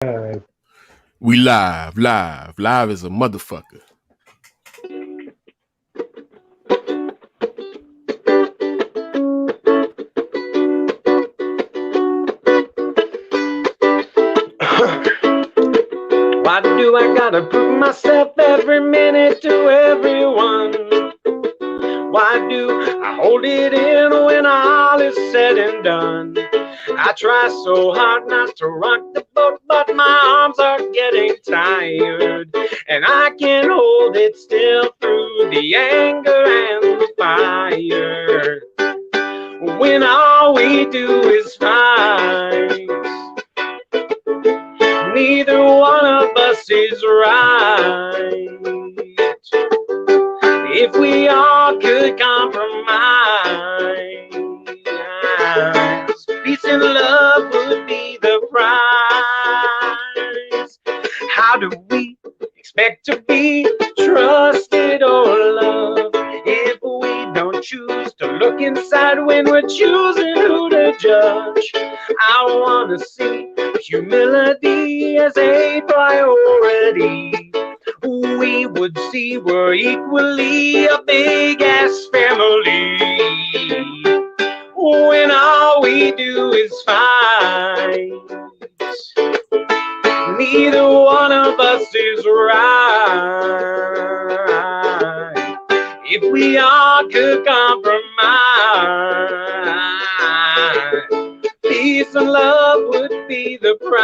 We live as a motherfucker. Why do I gotta prove myself every minute to everyone? Why do I hold it in when all is said and done? I try so hard not to rock the boat, but my arms are getting tired, and I can't hold it still through the anger and the fire. When all we do is fight, neither one of us is right. If we all could compromise, peace and love would be the prize. How do we expect to be trusted or loved if we don't choose to look inside when we're choosing who to judge? I want to see humility as a priority. We would see we're equally a big-ass family when all we do is fight. Neither one of us is right. If we all could compromise, peace and love would be the prize.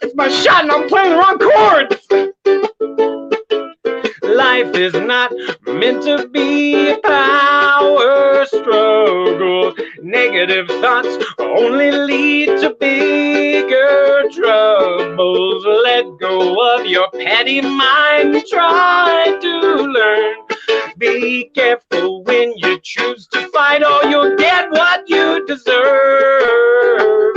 It's my shot and I'm playing the wrong chords. Life is not meant to be a power struggle. Negative thoughts only lead to bigger troubles. Let go of your petty mind. Try to learn. Be careful when you choose to fight, or you'll get what you deserve.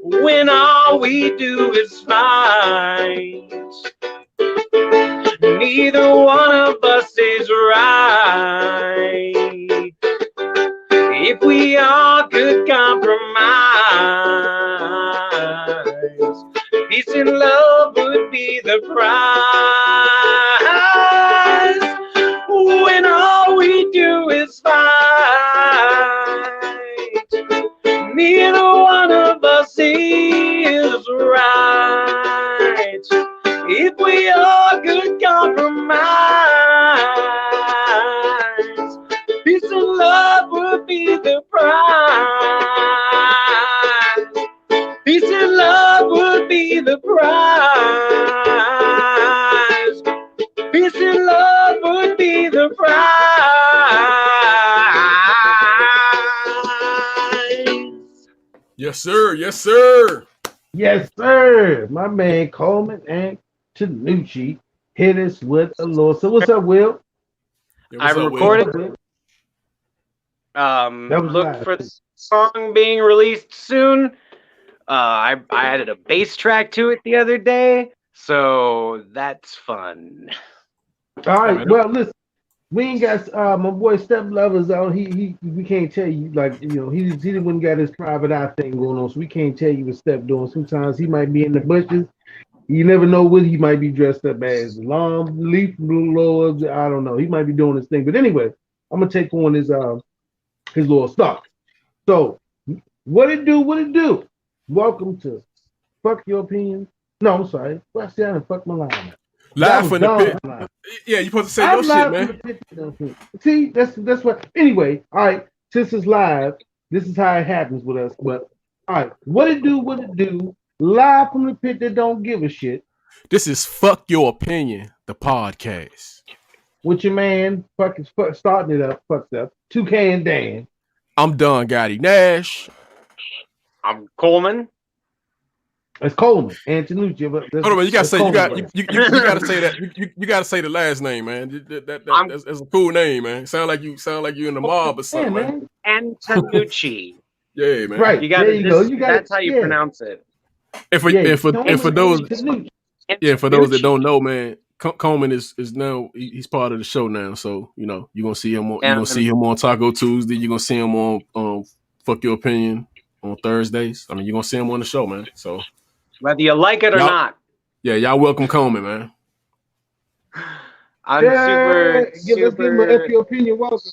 When all we do is fight, neither one of us is right. If we all could compromise, peace and love would be the prize. When all we do is fight, neither one of us is right. If we all could compromise, peace and love would be the prize. Peace and love would be the prize. Peace and love would be the prize. Yes, sir. Yes, sir. Yes, sir. My man Coleman and Tanucci hit us with a little. So what's up, Will? Yeah, I what's up, recorded. Will? Look live. for the song being released soon. I added a bass track to it the other day, so that's fun. All right. Well, listen, we ain't got my boy Step Lovers out. He we can't tell you, like, you know, he the one got his private eye thing going on, so we can't tell you what Step doing. Sometimes he might be in the bushes. You never know what he might be dressed up as. Long leaf blowers. I don't know. He might be doing his thing. But anyway, I'm gonna take on his little stuff. So what it do? What it do? Welcome to Fuck Your Opinion. No, I'm sorry. Well, I said I done fucked my line. Live from the pit. Yeah, you supposed to say your shit, man. See, that's what. Anyway, all right. Since it's live, this is how it happens with us. But all right, what it do? What it do? Live from the pit that don't give a shit. This is Fuck Your Opinion, the podcast. With your man, starting it up, fucked up. Toucan Dan. I'm Don Gotti Nash. I'm Coleman. It's Coleman and Tanucci. Hold on, man. You gotta say you gotta say that. You gotta say the last name, man. That's a cool name, man. Sound like you in the mob or something, man. And Tanucci. Yeah, man. Right. You gotta. There you go. That's how you pronounce it. And for those that don't know, man, Coleman is now he's part of the show now. So you're gonna see him on Taco Tuesday. You're gonna see him on Fuck Your Opinion on Thursdays. I mean, you're gonna see him on the show, man. So whether you like it or not. Yeah, y'all welcome Coleman, man. I'm super. Let's give him an F Your Opinion welcome.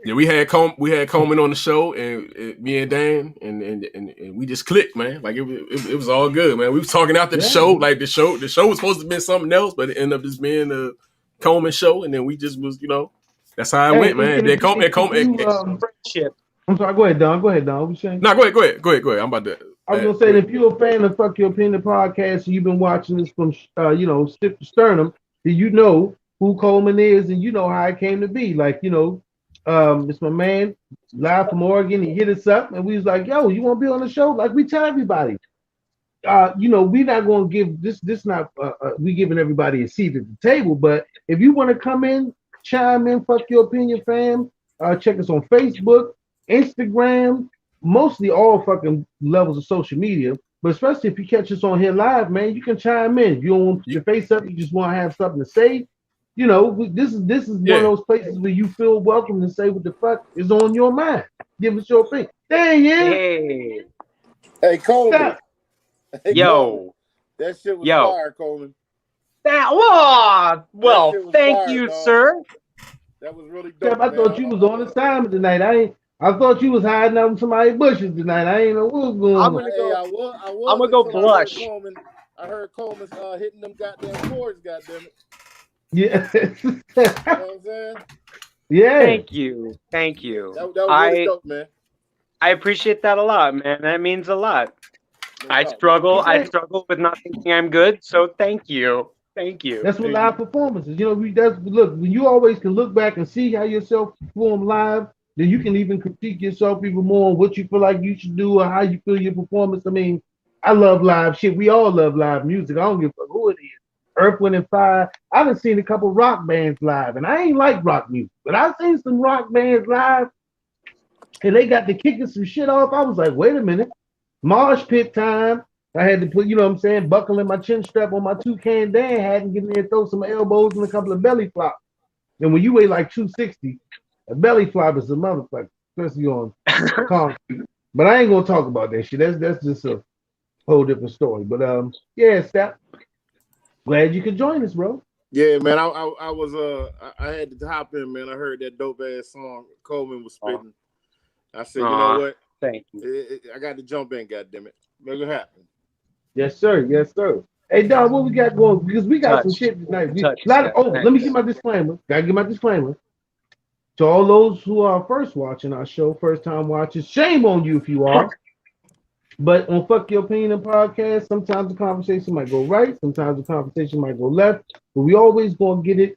Yeah, we had Coleman on the show, and me and Dan, and we just clicked, man. Like it was all good, man. We was talking after the show, like the show was supposed to be something else, but it ended up just being the Coleman show, and then we just was, that's how it went, man. Then Coleman. Friendship. I'm sorry. Go ahead, Don. What you saying? No, go ahead. I'm about to. I was gonna say that if you're a fan of Fuck Your Opinion podcast, and you've been watching this from Stick to Sternum, then you know who Coleman is, and you know how it came to be. Like it's my man live from Oregon. He hit us up, and we was like, "Yo, you want to be on the show?" Like we tell everybody, we're not gonna give this. Not we giving everybody a seat at the table, but if you want to come in, chime in, Fuck Your Opinion fam. Check us on Facebook, Instagram. Mostly all fucking levels of social media, but especially if you catch us on here live, man, you can chime in. If you don't want to put your face up, you just want to have something to say. This is one of those places where you feel welcome to say what the fuck is on your mind. Give us your opinion. Dang it! Hey Coleman. Hey, Yo. Coleman. That shit was fire, Coleman. Thank you, dog. sir. That was really dope. I thought you was on assignment tonight. I thought you was hiding out in somebody's bushes tonight. I ain't know what was going on. I'm gonna go blush. I heard Coleman hitting them goddamn chords, goddammit. Yeah. You know what I'm saying? Yeah. Thank you. That was really dope, man. I appreciate that a lot, man. That means a lot. I struggle with not thinking I'm good, so thank you. That's what live performances. Look, when you always can look back and see how yourself perform live, then you can even critique yourself even more on what you feel like you should do or how you feel your performance. I mean, I love live shit. We all love live music. I don't give a fuck who it is. Earth, Wind, and Fire. I done seen a couple rock bands live, and I ain't like rock music, but I've seen some rock bands live, and they got to kicking some shit off. I was like, wait a minute. Marsh pit time. I had to put, buckle in my chin strap on my Toucan Dan hat and get in there and throw some elbows and a couple of belly flops. And when you weigh like 260, a belly flop is a motherfucker, especially on concrete. But I ain't gonna talk about that shit. That's just a whole different story. But Step. Glad you could join us, bro. Yeah, man. I had to hop in, man. I heard that dope ass song Coleman was spitting. I said, you know what? Thank you. I got to jump in, goddammit. Make it happen. Yes, sir. Hey, Don, what we got going? Because we got some shit tonight. Let me get my disclaimer. Gotta get my disclaimer. To all those who are first watching our show, first time watchers, shame on you if you are. But on Fuck Your Opinion podcast, sometimes the conversation might go right, sometimes the conversation might go left, but we always gonna get it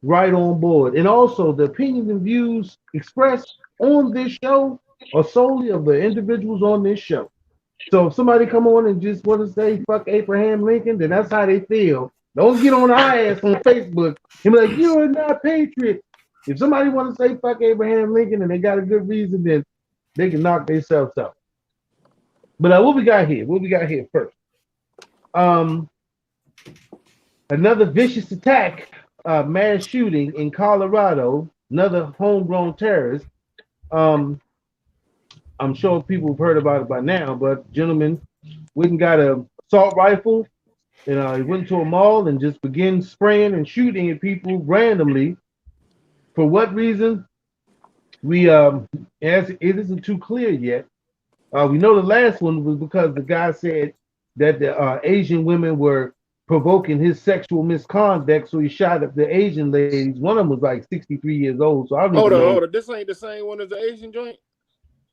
right on board. And also, the opinions and views expressed on this show are solely of the individuals on this show. So if somebody come on and just want to say fuck Abraham Lincoln, then that's how they feel. Don't get on our ass on Facebook and be like, you're not patriot. If somebody want to say fuck Abraham Lincoln and they got a good reason, then they can knock themselves out. But what we got here? What we got here first? Another vicious attack, mass shooting in Colorado. Another homegrown terrorist. I'm sure people have heard about it by now, but gentleman went and got an assault rifle, and he went to a mall and just began spraying and shooting at people randomly. For what reason? It isn't too clear yet. We know the last one was because the guy said that the Asian women were provoking his sexual misconduct, so he shot at the Asian ladies. One of them was like 63 years old. So I don't Hold on. This ain't the same one as the Asian joint?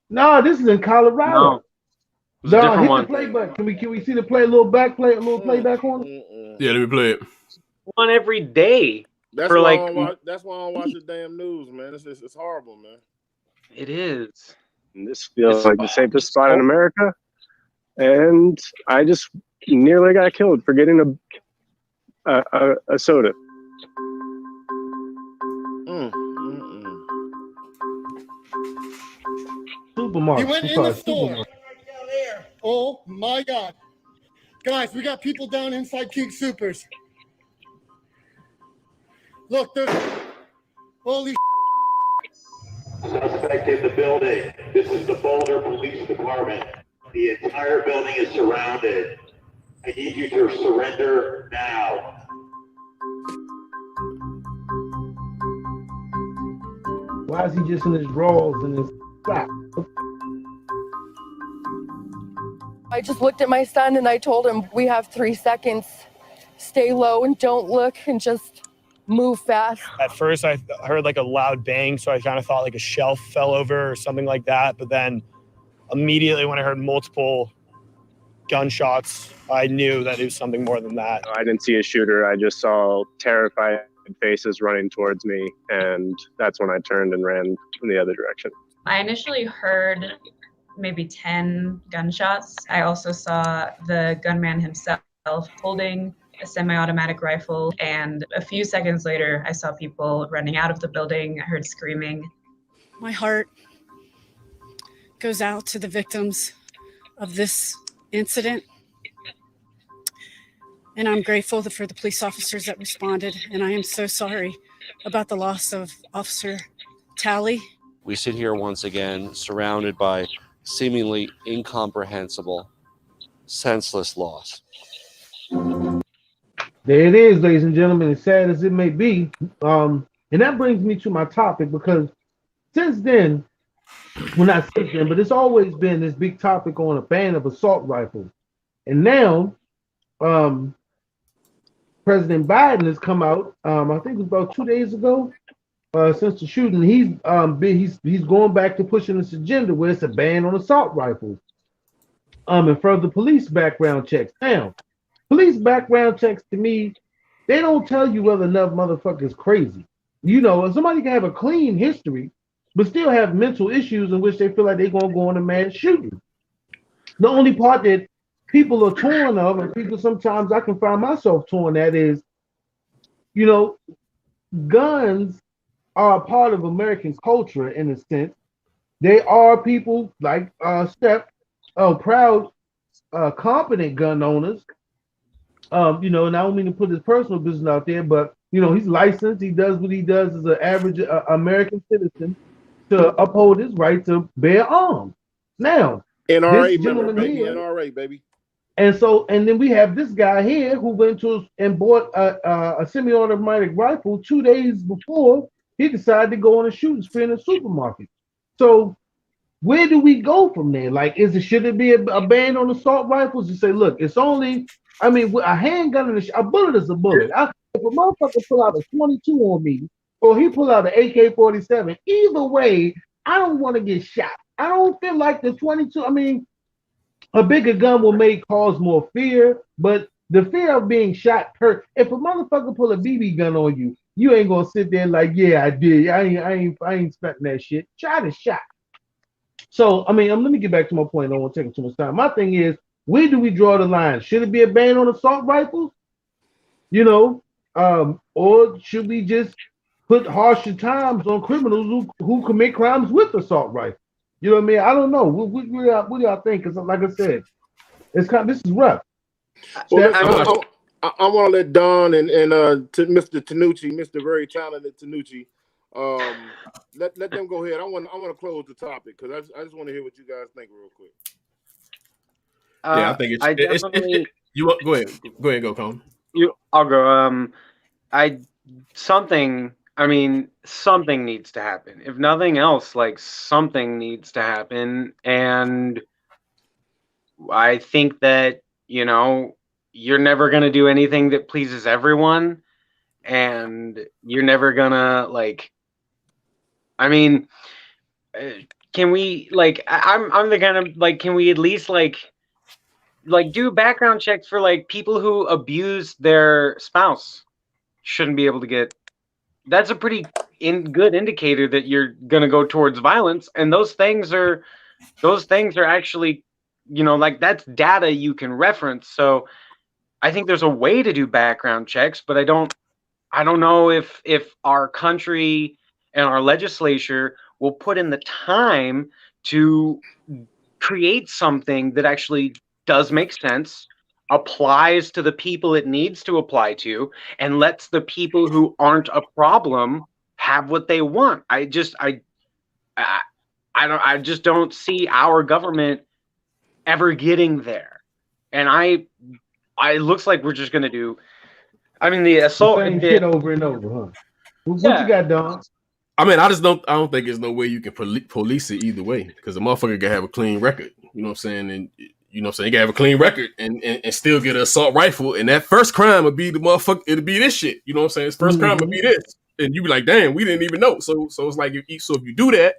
No, this is in Colorado. No, hit the play button. Can we see the play? A little playback on it? Yeah, let me play it. One every day. That's why I don't watch the damn news, man. It's horrible, man. It is. And this feels like the safest spot in America. And I just nearly got killed for getting a soda. Supermarket. He went in the store. Oh my God. Guys, we got people down inside King Supers. Look, there's... Holy Suspect in the building. This is the Boulder Police Department. The entire building is surrounded. I need you to surrender now. Why is he just in his drawers and his sock? I just looked at my son and I told him, we have 3 seconds. Stay low and don't look and just move fast. At first, I heard like a loud bang, so I kind of thought like a shelf fell over or something like that. But then immediately when I heard multiple gunshots, I knew that it was something more than that. I didn't see a shooter. I just saw terrified faces running towards me, and that's when I turned and ran in the other direction. I initially heard maybe 10 gunshots. I also saw the gunman himself holding a semi-automatic rifle, and a few seconds later, I saw people running out of the building. I heard screaming. My heart goes out to the victims of this incident, and I'm grateful for the police officers that responded, and I am so sorry about the loss of Officer Tally. We sit here once again surrounded by seemingly incomprehensible, senseless loss. There it is, ladies and gentlemen, as sad as it may be. And that brings me to my topic, because since then, well, not since then, but it's always been this big topic on a ban of assault rifles. And now, President Biden has come out, I think it was about 2 days ago, since the shooting. He's going back to pushing this agenda where it's a ban on assault rifles, and further police background checks. Now, police background checks, to me, they don't tell you whether enough motherfuckers crazy. You know, somebody can have a clean history, but still have mental issues in which they feel like they're going to go on a mass shooting. The only part that people are torn of, and people sometimes I can find myself torn at, is, you know, guns are a part of American culture in a sense. They are people like Steph, proud, competent gun owners. You know, and I don't mean to put his personal business out there, but, you know, he's licensed. He does what he does as an average American citizen to uphold his right to bear arms. Now, NRA, this gentleman baby, here, NRA, baby. and then we have this guy here who went to and bought a semi-automatic rifle 2 days before he decided to go on a shooting spree in a supermarket. So where do we go from there? Like, should it be a ban on assault rifles? You say, look, it's only, I mean, a handgun and a bullet is a bullet. If a motherfucker pull out a 22 on me, or he pull out an AK-47, either way, I don't want to get shot. I don't feel like the 22, I mean, a bigger gun will cause more fear, but the fear of being shot hurt. If a motherfucker pull a BB gun on you, you ain't gonna sit there like, yeah, I did. I ain't expecting that shit. Shot is shot. So, I mean, let me get back to my point. I don't want to take too much time. My thing is, where do we draw the line? Should it be a ban on assault rifles? You know, or should we just put harsher times on criminals who commit crimes with assault rifles? You know what I mean? I don't know. What do y'all think? Because, like I said, this is rough. Well, I want to let Don and to Mr. Tanucci, Mr. Very Talented Tanucci, let them go ahead. I want to close the topic because I just want to hear what you guys think real quick. Yeah, I think it's you want go ahead, go Colin. I'll go. Something needs to happen. If nothing else, like, something needs to happen. And I think that, you know, you're never going to do anything that pleases everyone. And you're never going to, like, I mean, can we, like, I'm the kind of, like, can we at least, like do background checks for, like, people who abuse their spouse shouldn't be able to get. That's a pretty good indicator that you're going to go towards violence. And those things are actually, you know, like, that's data you can reference. So I think there's a way to do background checks, but I don't know if our country and our legislature will put in the time to create something that actually does make sense applies to the people it needs to apply to, and lets the people who aren't a problem have what they want. I just don't see our government ever getting there. And it looks like we're just gonna do. I mean, the assault same shit over and over, huh? What you got, Don? I mean, I don't think there's no way you can police it either way, because a motherfucker can have a clean record. You know what I'm saying? And you know what I'm saying? You can have a clean record and still get an assault rifle, and that first crime would be the motherfucker. It'd be this shit. You know what I'm saying? His first crime would be this, and you be like, damn, we didn't even know. So it's like, if you do that,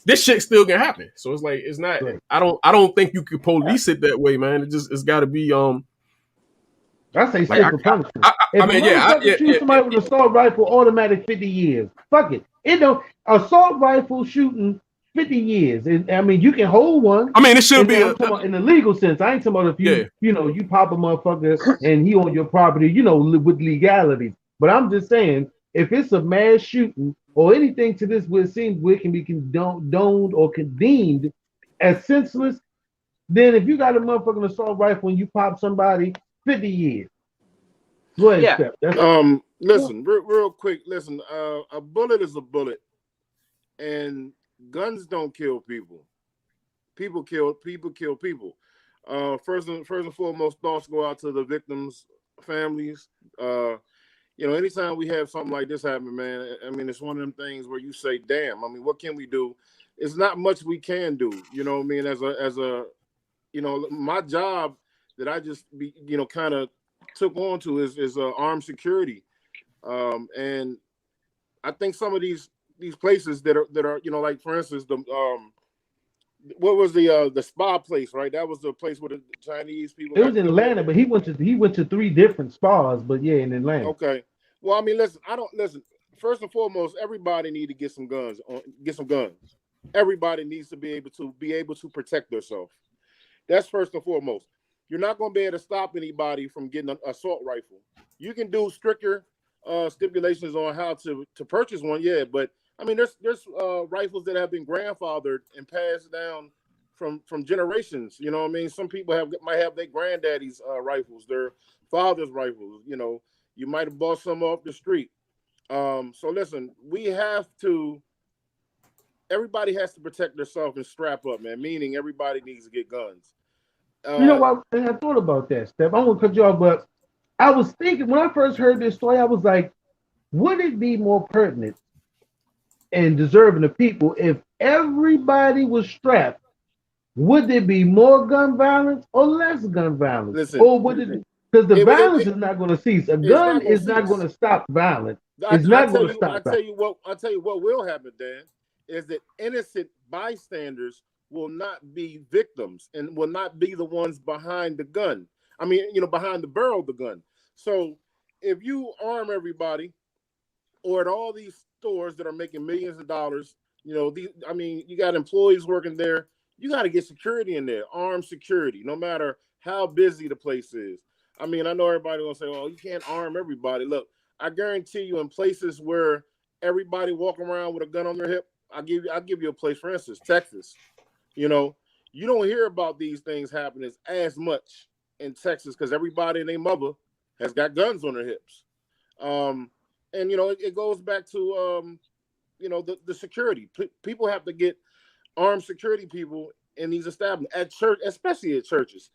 this shit still gonna happen. So it's like, it's not. Right. I don't think you could police it that way, man. It's got to be I say simple punishment. Shoot somebody with an assault rifle, automatic 50 years. Fuck it. It don't assault rifle shooting 50 years. I mean, you can hold one. I mean, it should be in the legal sense. I ain't talking about if you pop a motherfucker and he on your property, with legality. But I'm just saying, if it's a mass shooting or anything to this where it seems where it can be condoned or condemned as senseless, then if you got a motherfucking assault rifle and you pop somebody, 50 years. Go ahead, Steph. Listen, real quick. Listen, a bullet is a bullet, and guns don't kill people. People kill people. First and foremost, thoughts go out to the victims' families. Anytime we have something like this happen, man, I mean, it's one of them things where you say, damn, I mean, what can we do? It's not much we can do. You know what I mean? As a my job that I just kind of took on to is armed security, and I think some of these places that are like, for instance, the what was the spa place, right? That was the place where the Chinese people. It was in Atlanta, but he went to 3 different spas, but yeah, in Atlanta. Okay, well, I mean, listen. First and foremost, everybody need to get some guns. Everybody needs to be able to protect themselves. That's first and foremost. You're not going to be able to stop anybody from getting an assault rifle. You can do stricter stipulations on how to purchase one, yeah. But I mean, there's rifles that have been grandfathered and passed down from generations. You know what I mean? Some people might have their granddaddy's rifles, their father's rifles. You might have bought some off the street. So listen, everybody has to protect themselves and strap up, man. Meaning everybody needs to get guns. You know what? I thought about that, Steph. I won't cut you off, but I was thinking when I first heard this story, I was like, would it be more pertinent and deserving of people if everybody was strapped? Would there be more gun violence or less gun violence? Listen, or would it? Because the violence is not going to cease. A gun is not going to stop violence. It's not going to stop. I'll tell you what will happen, Dan, is that innocent bystanders will not be victims and will not be the ones behind the gun. I mean, behind the barrel of the gun. So if you arm everybody, or at all these stores that are making millions of dollars, you got employees working there. You got to get security in there, armed security, no matter how busy the place is. I mean, I know everybody gonna say, "Oh, you can't arm everybody." Look, I guarantee you, in places where everybody walk around with a gun on their hip, I'll give you a place, for instance, Texas. You don't hear about these things happening as much in Texas because everybody and their mother has got guns on their hips. And it goes back to the security. People have to get armed security people in these establishments at church, especially at churches,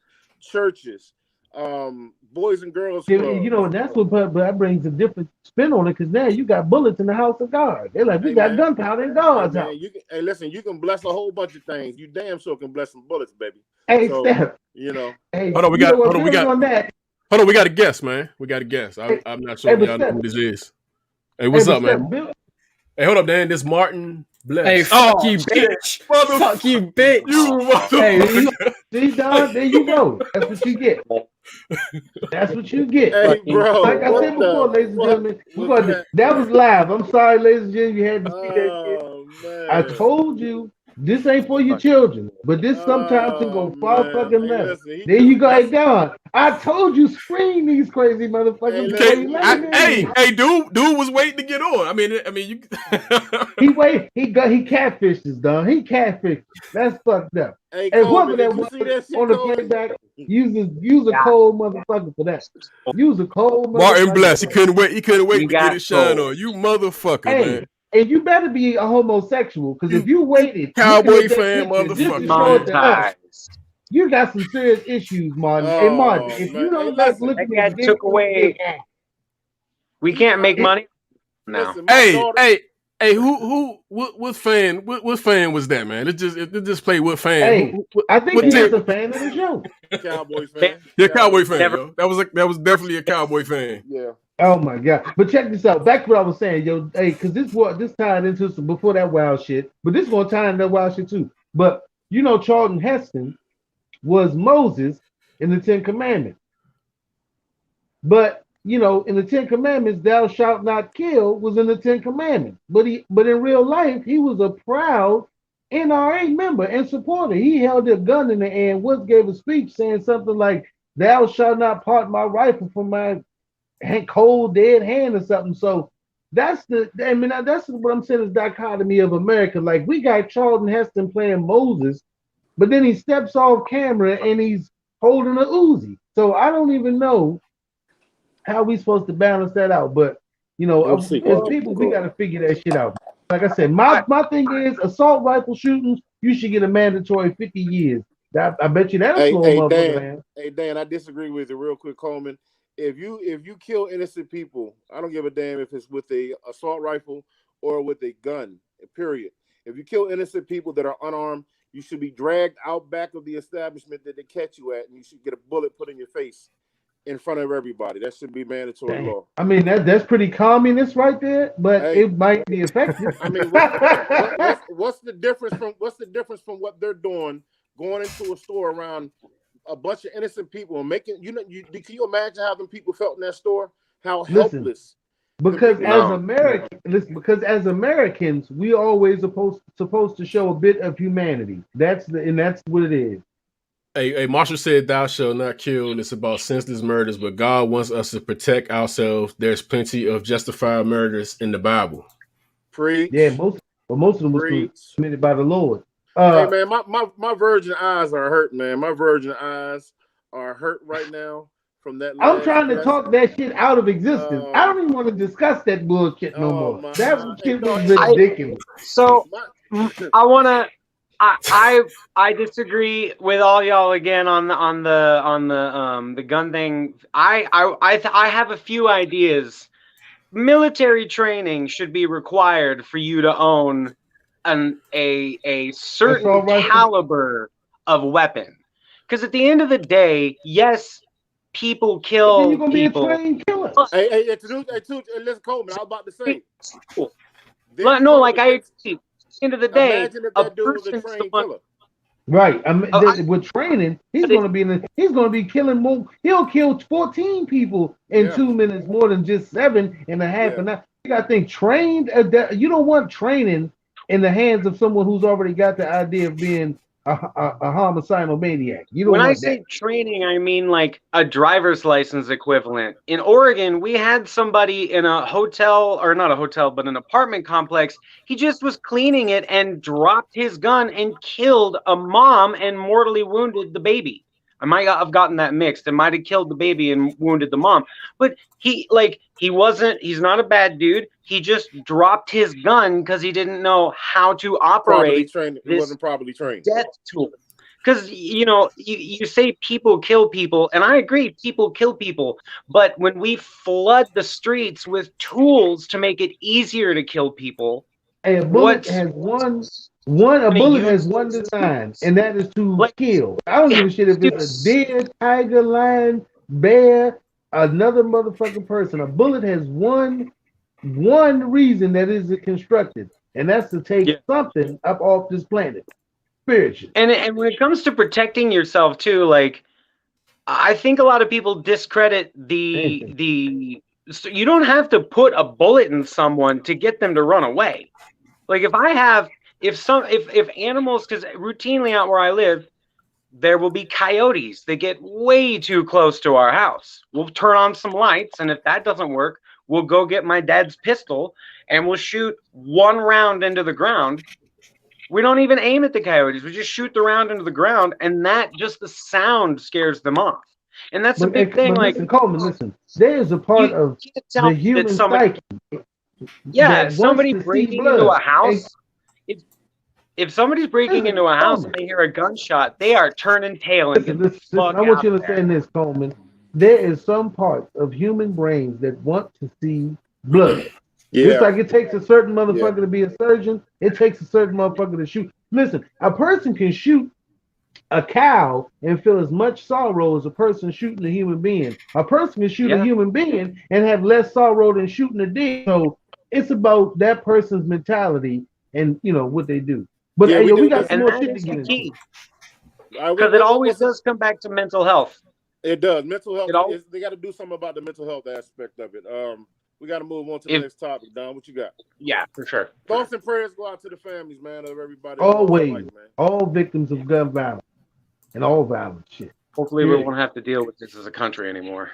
boys and girls. And that's what, but that brings a different spin on it, because now you got bullets in the house of God. They're like, we got gunpowder in God's house. Listen, you can bless a whole bunch of things. You damn sure can bless some bullets, baby. Hey, Steph. Hey, hold on, we got a guest, man. We got a guest. I'm not sure y'all know who this is. Hey, what's up, man? Hey, hold up, Dan. This Martin Bless. Hey, fuck you, bitch. Fuck you, bitch. Hey, see, Don, there you go. That's what you get. That's what you get. Hey, bro. Like I said before, ladies and gentlemen, that was live. I'm sorry, ladies and gentlemen, you had to see that shit. I told you This ain't for your children, but this sometimes can go far fucking left. There you go, hey Don. I told you, screen these crazy motherfuckers before you let them in. Hey, dude was waiting to get on. I mean, you. He catfishes, Don. He catfishes. That's fucked up. Hey, and Coleman, whoever that was on the playback, use a cold motherfucker for that. Use a cold Martin Bless. He couldn't wait to get his shine cold. on. You motherfucker, man. And you better be a homosexual, because if you waited, Cowboy fan motherfucker. You got some serious issues, Martin. Hey, Martin, if you don't like looking at that took away. We can't make money now. Hey, what fan was that, man? It just play what fan. Hey, I think he's a fan of the show. Cowboy fan. Yeah, Cowboy fan. Yo. That was definitely a Cowboy fan. Yeah. Oh my God! But check this out. Back to what I was saying, yo. Hey, because this tied into some before that wild shit, but this gonna tie into that wild shit too. But you know, Charlton Heston was Moses in the Ten Commandments. But you know, in the Ten Commandments, thou shalt not kill was in the Ten Commandments. But in real life, he was a proud NRA member and supporter. He held a gun in the air and once gave a speech saying something like, "Thou shalt not part my rifle from my cold dead hand," or something. So that's what I'm saying is dichotomy of America. Like, we got Charlton Heston playing Moses, but then he steps off camera and he's holding a Uzi. So I don't even know how we supposed to balance that out. But you know, as people, we got to figure that shit out. Like I said, my thing is assault rifle shootings. You should get a mandatory 50 years. I bet you that'll slow a motherfucker down. Hey Dan, I disagree with you real quick, Coleman. If you kill innocent people, I don't give a damn if it's with a assault rifle or with a gun. Period. If you kill innocent people that are unarmed, you should be dragged out back of the establishment that they catch you at, and you should get a bullet put in your face in front of everybody. That should be mandatory law. I mean, that's pretty communist right there, but it might be effective. I mean, what's the difference from what they're doing, going into a store around a bunch of innocent people and making can you imagine how them people felt in that store? How helpless. Because as Americans, we always supposed to show a bit of humanity. That's what it is. Hey, Marshall said, "Thou shalt not kill." It's about senseless murders, but God wants us to protect ourselves. There's plenty of justified murders in the Bible. Preach. Yeah, most of them were committed by the Lord. Hey man, my virgin eyes are hurt, man. My virgin eyes are hurt right now from that. I'm trying to talk that shit out of existence. I don't even want to discuss that bullshit no more. That shit was ridiculous. So I disagree with all y'all again on the gun thing. I have a few ideas. Military training should be required for you to own a certain caliber of weapon, because at the end of the day, yes, people kill you're gonna people. Be a trained killer. Hey, listen, Coleman, I was about to say. No, like I. At the end of the day, a person killer. Right. With training, he's gonna be killing more. He'll kill 14 people in 2 minutes more than just 7 in a half an hour. You gotta think trained. You don't want training in the hands of someone who's already got the idea of being a homicidal maniac. You don't. When want I say training, I mean like a driver's license equivalent. In Oregon, we had somebody in a hotel, or not a hotel, but an apartment complex. He just was cleaning it and dropped his gun and killed a mom and mortally wounded the baby. I might have gotten that mixed. It might have killed the baby and wounded the mom. But he's not a bad dude. He just dropped his gun because he didn't know how to operate. He wasn't properly trained. Death tool. Because, you say people kill people, and I agree, people kill people. But when we flood the streets with tools to make it easier to kill people, a bullet has one design, and that is to kill. I don't give a shit if it's a deer, tiger, lion, bear, another motherfucking person. A bullet has one reason that is constructed, and that's to take something up off this planet. Spiritually. And when it comes to protecting yourself too, like, I think a lot of people discredit so you don't have to put a bullet in someone to get them to run away. Like, if if animals, because routinely out where I live, there will be coyotes that get way too close to our house. We'll turn on some lights, and if that doesn't work, we'll go get my dad's pistol and we'll shoot one round into the ground. We don't even aim at the coyotes. We just shoot the round into the ground, and that just the sound scares them off. And that's a big thing. Like, listen, Coleman, listen. There is a part of the human psyche. Yeah, if somebody's breaking into a house, if somebody's breaking into a house and they hear a gunshot, they are turning tail and listen, I want you to understand this, Coleman. There is some parts of human brains that want to see blood. Just like it takes a certain motherfucker to be a surgeon, it takes a certain motherfucker to shoot. Listen, a person can shoot a cow and feel as much sorrow as a person shooting a human being. A person can shoot a human being and have less sorrow than shooting a deer. So it's about that person's mentality and what they do. But we got some more shit to get into. Because it always does come back to mental health. It does. Mental health. They got to do something about the mental health aspect of it. We got to move on to the next topic, Don. What you got? Yeah, for sure. Thoughts and prayers go out to the families, man, of everybody. Always. All victims of gun violence and all violence shit. Hopefully we won't have to deal with this as a country anymore.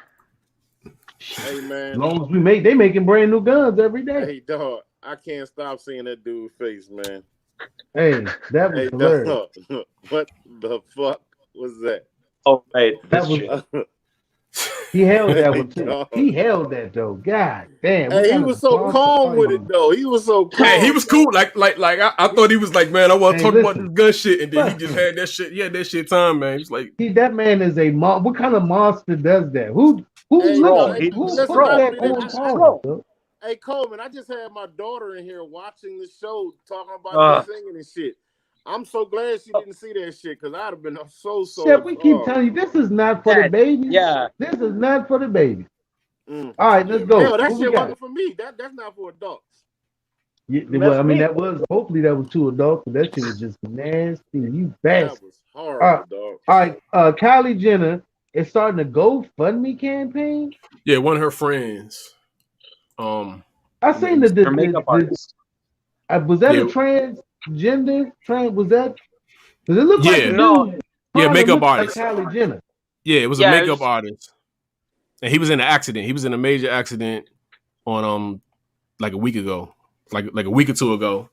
Hey, man. As long as they making brand new guns every day. Hey, dog. I can't stop seeing that dude's face, man. Hey, that was hilarious. Dog. What the fuck was that? Oh, hey, that was... He held that one too. He held that though. God damn. Hey, he was so calm with it though. He was so calm. Hey, he was cool. Like I thought he was like, man, I want to talk about this gun shit, and then he just had that shit. Yeah, that shit time, man. He's like, that man is a what kind of monster does that? Who put that on Paul? Hey, Coleman, I just had my daughter in here watching the show, talking about the singing and shit. I'm so glad she didn't see that shit because I'd have been so. Yeah, we keep telling you this is not for the babies. Yeah, this is not for the babies. All right, let's go. Hell, that shit wasn't for me. That's not for adults. Yeah, well, I mean, hopefully that was two adults, but that shit was just nasty. You bastard. That was horrible, dog. All right, Kylie Jenner is starting a GoFundMe campaign. Yeah, one of her friends. I seen the makeup artist. Was that a transgender? Was that? Does it look like makeup artist. Like Kylie Jenner. Yeah, it was a makeup artist, and he was in an accident. He was in a major accident on like a week ago, like a week or two ago,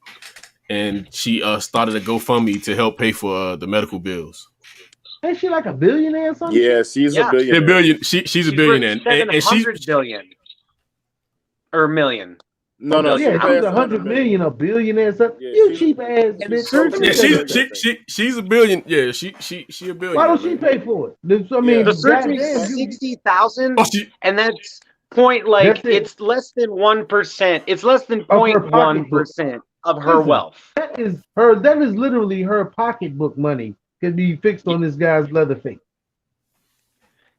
and she started a GoFundMe to help pay for the medical bills. Ain't she like a billionaire or something? Yeah, she's a billionaire. She's a billionaire, and she's billion or million. No, yeah, she's 100 million, a billionaire. So you cheap ass bitch. Yeah, she's a billion. Yeah, she a billion. Why don't she pay for it? I mean, the surgery is 60,000, and that's it's less than 1%. It's less than 0.1% of her wealth. That is literally her pocketbook money can be fixed on this guy's leather face.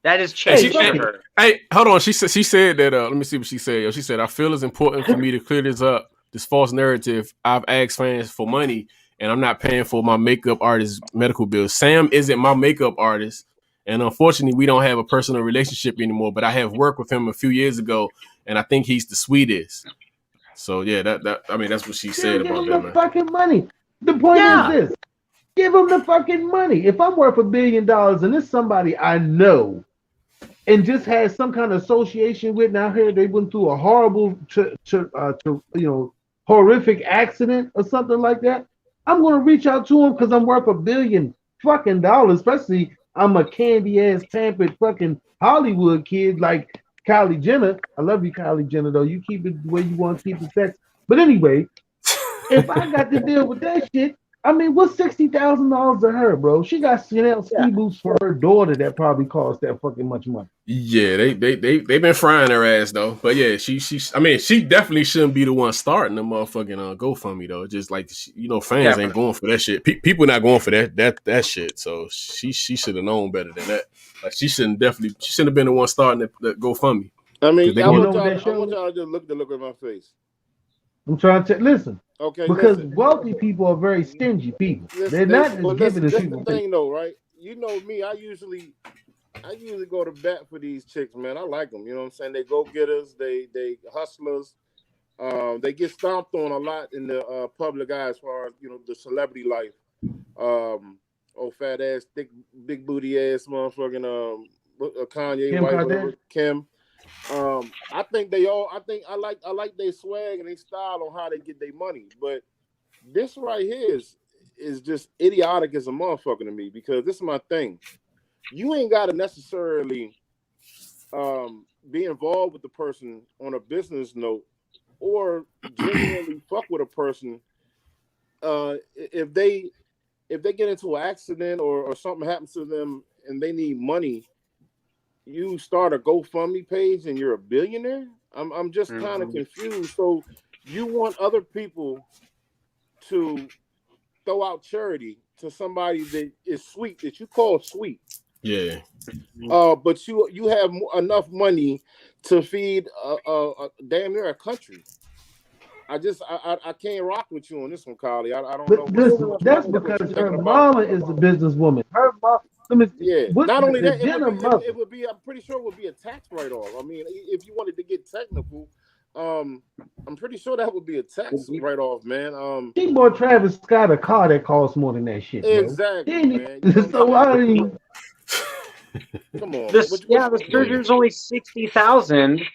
That is change for her. Hey, hold on. She said that. Let me see what she said. She said, "I feel it's important for me to clear this up. This false narrative. I've asked fans for money, and I'm not paying for my makeup artist's medical bills. Sam isn't my makeup artist, and unfortunately, we don't have a personal relationship anymore. But I have worked with him a few years ago, and I think he's the sweetest." So yeah, that's what she said about that, man. Fucking money. The point is this: give him the fucking money. If I'm worth $1 billion and it's somebody I know and just has some kind of association with, now here they went through a horrible, horrific accident or something like that, I'm gonna reach out to him because I'm worth $1 billion fucking dollars. Especially I'm a candy ass pampered fucking Hollywood kid like Kylie Jenner. I love you, Kylie Jenner, though. You keep it the way you want to keep the sex. But anyway, if I got to deal with that shit, I mean, what's $60,000 to her, bro? She got Chanel ski boots for her daughter that probably cost that fucking much money. Yeah, they been frying her ass though. But yeah, she definitely shouldn't be the one starting the motherfucking GoFundMe though. Just like fans ain't going for that shit. People not going for that shit. So she should have known better than that. Like she shouldn't have been the one starting the GoFundMe. I mean, I want y'all to just look at my face. I'm trying to listen. Okay, because wealthy people are very stingy people. They're not just giving to people. The thing though, right? You know me. I usually go to bat for these chicks, man. I like them. You know what I'm saying? They go getters. They hustlers. They get stomped on a lot in the public eye as far as the celebrity life. Fat ass, thick, big booty ass motherfucking Kanye Kim wife, Kardashian? whatever, Kim. I think I like their swag and their style on how they get their money, but this right here is just idiotic as a motherfucker to me, because this is my thing. You ain't got to necessarily be involved with the person on a business note or genuinely fuck with a person. If they get into an accident or something happens to them and they need money, you start a GoFundMe page and you're a billionaire? I'm just kind of confused. So you want other people to throw out charity to somebody that is sweet, that you call sweet. Yeah. But you have enough money to feed damn near a country. I can't rock with you on this one, Kylie. I don't know. Listen, that's because her mama is a businesswoman. Her mom. Not only that, it would be. I'm pretty sure it would be a tax write-off. I mean, if you wanted to get technical, I'm pretty sure that would be a tax write-off, man. She bought Travis Scott a car that costs more than that shit. Bro. Exactly, man. So I don't even. Come on. The surgery's only $60,000,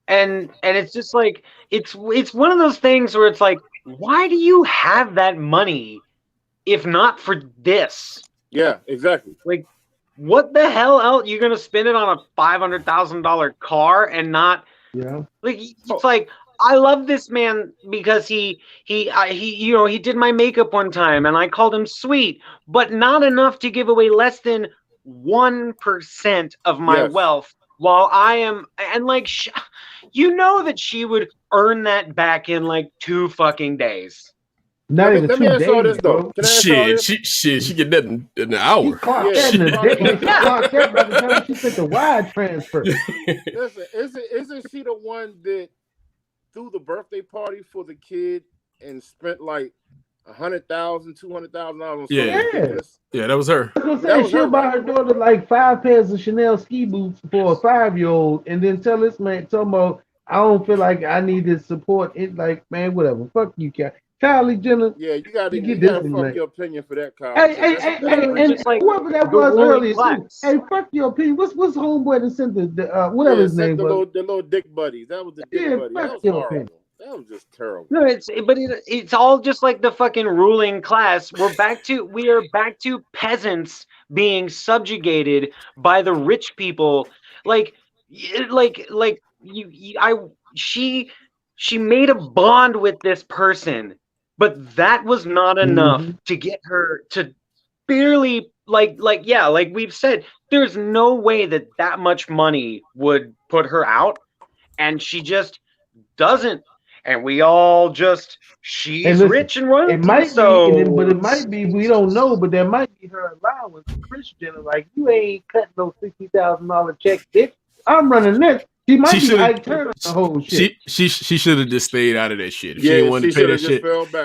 and it's just like it's one of those things where it's like, why do you have that money if not for this? Yeah, exactly. Like, what the hell else? You're gonna spend it on a $500,000 car and not? Yeah. Like, it's like, I love this man because he did my makeup one time and I called him sweet, but not enough to give away less than 1% of my wealth. While I am, and like, that she would earn that back in like 2 fucking days. Not even 2 days, ask all this, though. She get that in an hour. She clocked that in a day. She clocked that by the time she took the wire transfer. Listen, isn't she the one that threw the birthday party for the kid and spent like $100,000, $200,000 on Yeah, that was her. I was gonna say, she'll buy her daughter like 5 pairs of Chanel ski boots for a 5-year-old, and then tell this man, I don't feel like I need to support it. Like, man, whatever. Fuck you, Kylie Jenner. Yeah, you gotta fuck your opinion for that, Kylie. Hey, and like, whoever that was earlier, hey, fuck your opinion. What's homeboy that sent the whatever his name was? The little dick buddies. That was the dick buddy. That was horrible. That was just terrible. No, it's all just like the fucking ruling class. We are back to peasants being subjugated by the rich people. She made a bond with this person, but that was not enough to get her to barely like we've said, there's no way that much money would put her out, and she just doesn't. And we all just, she's rich and royalty. It might but it might be, we don't know, but that might be her allowance. Christian, like, you ain't cutting no $60,000 check, bitch. I'm running this. She might be like turning the whole shit. She should have just stayed out of that shit. If she didn't want to pay that shit.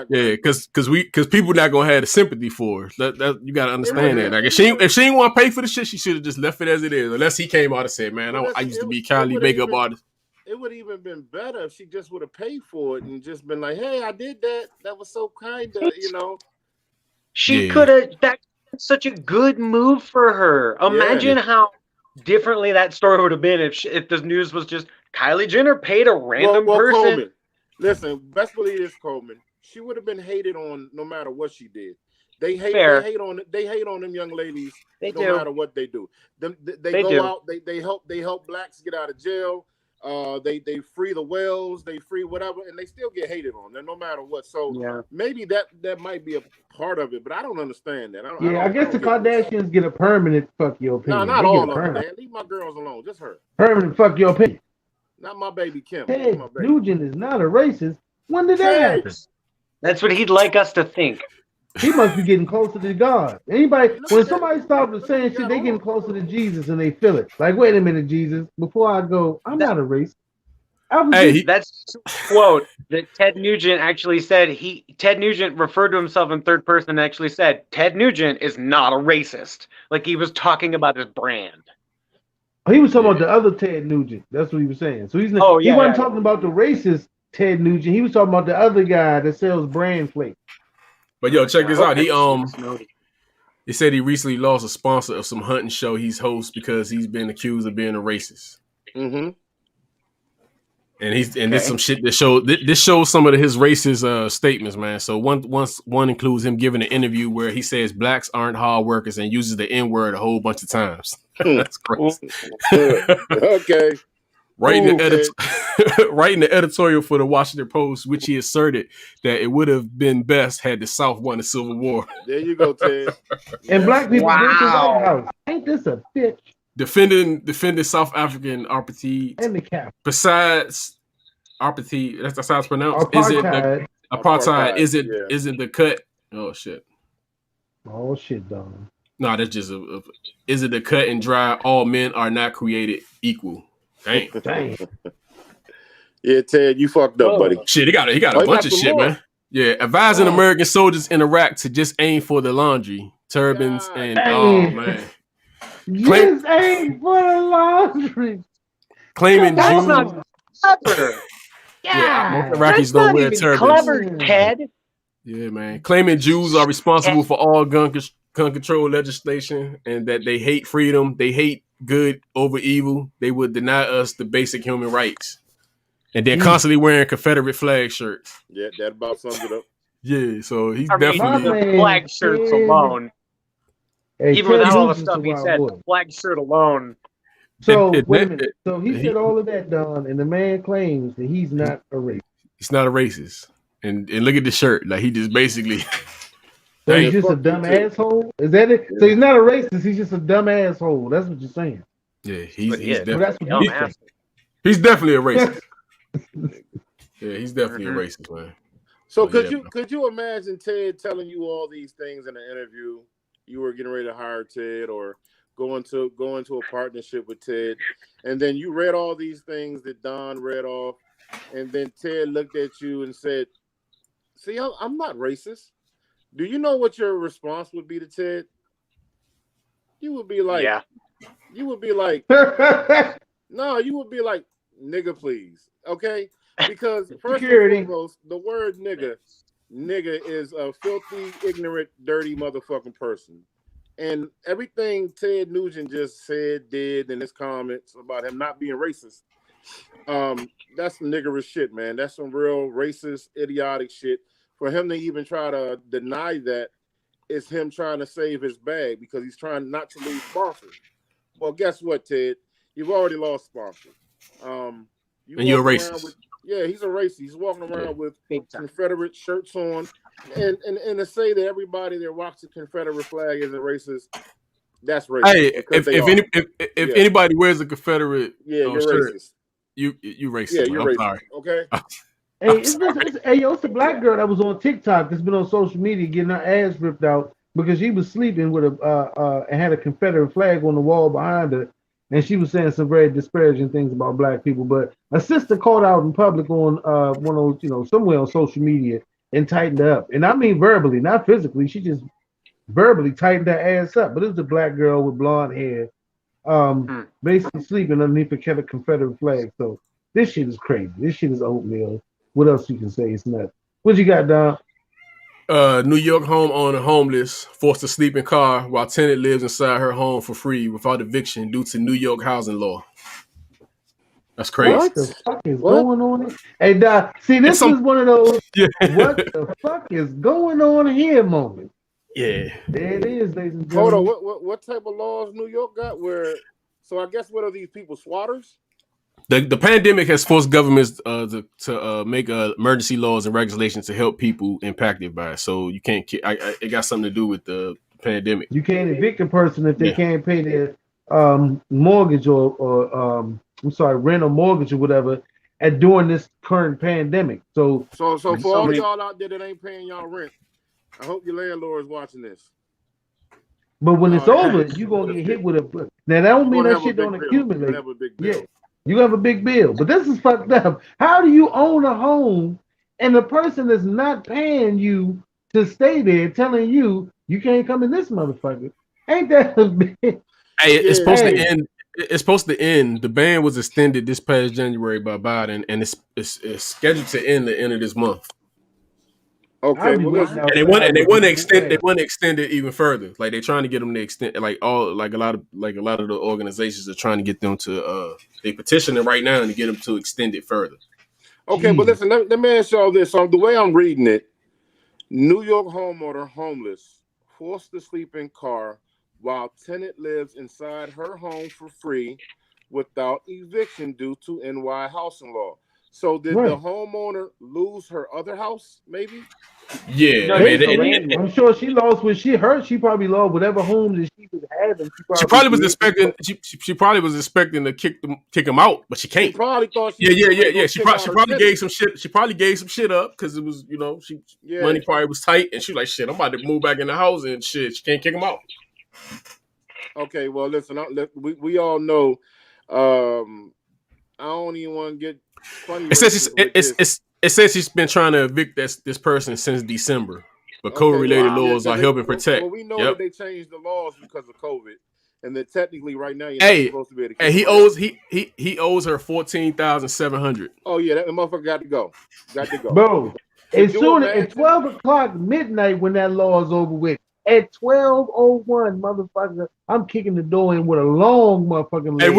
Yeah, because people not gonna have the sympathy for her. That you gotta understand that. Like, if she didn't want to pay for the shit, she should have just left it as it is. Unless he came out and said, "Man, I used to be Kylie makeup artist." It would have even been better if she just would have paid for it and just been like, "Hey, I did that. That was so kind of, She could have. That's such a good move for her. Imagine how differently that story would have been if the news was just Kylie Jenner paid a random person. Coleman, listen, best believe this, Coleman. She would have been hated on no matter what she did. They hate on them young ladies matter what they do. They go out. They help blacks get out of jail. They free the whales, they free whatever, and they still get hated on. No matter what. So maybe that might be a part of it, but I don't understand that. I guess the Kardashians get a permanent fuck your opinion. No, not all of them, man. Leave my girls alone. Just her. Permanent fuck your opinion. Not my baby Kim. Ted Nugent is not a racist. When did that happen? That's what he'd like us to think. He must be getting closer to God. When somebody stops saying shit, they getting closer to Jesus and they feel it. Like, wait a minute, Jesus. Before I go, I'm not a racist. That's a quote that Ted Nugent actually said. Ted Nugent referred to himself in third person and actually said, Ted Nugent is not a racist. Like, he was talking about his brand. He was talking about the other Ted Nugent. That's what he was saying. So he wasn't talking about the racist Ted Nugent. He was talking about the other guy that sells brand flakes. But yo, check this out. He said he recently lost a sponsor of some hunting show he's host because he's been accused of being a racist. Mm-hmm. And this some shit that shows some of his racist statements, man. So one includes him giving an interview where he says blacks aren't hard workers and uses the N-word a whole bunch of times. That's crazy. Okay. Writing the editorial for the Washington Post, which he asserted that it would have been best had the South won the Civil War. There you go, Ted. And black people built the White House. Ain't this a bitch? Defending South African apartheid. And the cap. Besides apartheid, that's how it's pronounced. Apartheid. Isn't the cut? Oh shit. Oh shit, Don. No, that's just is it the cut and dry? All men are not created equal. Dang. Yeah, Ted, you fucked up, buddy. Shit, he got a bunch of shit, man. Yeah, advising American soldiers in Iraq to just aim for the laundry, turbans, and oh man. Just aim for the laundry. Claiming That's Jews. not clever. Yeah, most Iraqis don't wear turbans. Clever, Ted. Yeah, man. Claiming Jews are responsible for all gun control legislation and that they hate freedom, they hate good over evil. They would deny us the basic human rights. And they're constantly wearing Confederate flag shirts. Yeah, that about sums it up. Yeah, so he's definitely the flag shirts alone. Even without all the stuff he said, the flag shirt alone. So wait a minute. So he said all of that, Don, and the man claims that he's not a racist. He's not a racist. And look at the shirt. Like he just basically So he's just a dumb asshole? Is that it? So he's not a racist, he's just a dumb asshole. That's what you're saying. Yeah, he's definitely a racist. Yeah, he's definitely a racist, man. So could you imagine Ted telling you all these things in an interview? You were getting ready to hire Ted or go into a partnership with Ted, and then you read all these things that Don read off, and then Ted looked at you and said, "See, I'm not racist." Do you know what your response would be to Ted? You would be like, you would be like, no, you would be like, nigga, please. Okay? Because first and foremost, the word nigga is a filthy, ignorant, dirty motherfucking person. And everything Ted Nugent just said, did in his comments about him not being racist, that's some niggerish shit, man. That's some real racist, idiotic shit. For him to even try to deny that, it's him trying to save his bag because he's trying not to lose sponsors. Well, guess what, Ted? You've already lost sponsors. And you're a racist. He's a racist. He's walking around with Confederate shirts on. And to say that everybody that rocks the Confederate flag isn't racist, that's racist. Hey, if anybody wears a Confederate you're shirt, racist. You racist. Yeah, you're I'm racist. sorry. Okay. Hey, it's a black girl that was on TikTok that's been on social media getting her ass ripped out because she was sleeping with and had a Confederate flag on the wall behind her, and she was saying some very disparaging things about black people. But a sister called out in public on one of those, somewhere on social media and tightened her up, and I mean verbally, not physically. She just verbally tightened her ass up. But it was a black girl with blonde hair, basically sleeping underneath a Confederate flag. So this shit is crazy. This shit is oatmeal. What else you can say? It's nuts. What you got, Don? New York homeowner homeless forced to sleep in car while tenant lives inside her home for free without eviction due to New York housing law. That's crazy. What the fuck is going on? Hey, Don, see, this is one of those what the fuck is going on here moment. Yeah. There it is, ladies and Hold gentlemen. on, what type of laws New York got? So I guess what are these people, swatters? The pandemic has forced governments to make emergency laws and regulations to help people impacted by it. So you can't. It got something to do with the pandemic. You can't evict a person if they can't pay their mortgage or rent or mortgage or whatever during this current pandemic. So for all y'all out there that ain't paying y'all rent, I hope your landlord is watching this. But when it's over, you're gonna get hit with a. Now that don't mean that shit don't accumulate. Yeah. You have a big bill, but this is fucked up. How do you own a home and the person is not paying you to stay there, telling you you can't come in this motherfucker? Ain't that a big? Hey, it's supposed to end. it's supposed to end. The ban was extended this past January by Biden, and it's scheduled to end the end of this month. Okay, well, listen. And they want to extend it even further. Like they're trying to get them to extend, like a lot of the organizations are trying to get them to. They petitioning right now to get them to extend it further. Okay, but listen, let me ask y'all this. The way I'm reading it, New York homeowner homeless forced to sleep in car while tenant lives inside her home for free without eviction due to NY housing law. So did the homeowner lose her other house? Maybe. Yeah, I'm sure she lost what she heard. She probably lost whatever home that she was having. She probably was expecting. She probably was expecting to kick him out, but she can't. She probably thought. Yeah. She probably gave some shit. She probably gave some shit up because it was, money probably was tight, and she was like, "Shit, I'm about to move back in the house and shit." She can't kick him out. Okay, well, listen, we all know. I don't even want to get funny. It says she's been trying to evict this person since December, but COVID-related laws are helping protect. Well, we know that they changed the laws because of COVID, and that technically right now you're not supposed to be able to. Hey, he owes her $14,700. Oh yeah, that motherfucker got to go. Bro, as soon as at 12 o'clock midnight when that law is over with. At 12:01, motherfucker, I'm kicking the door in with a long motherfucking leg.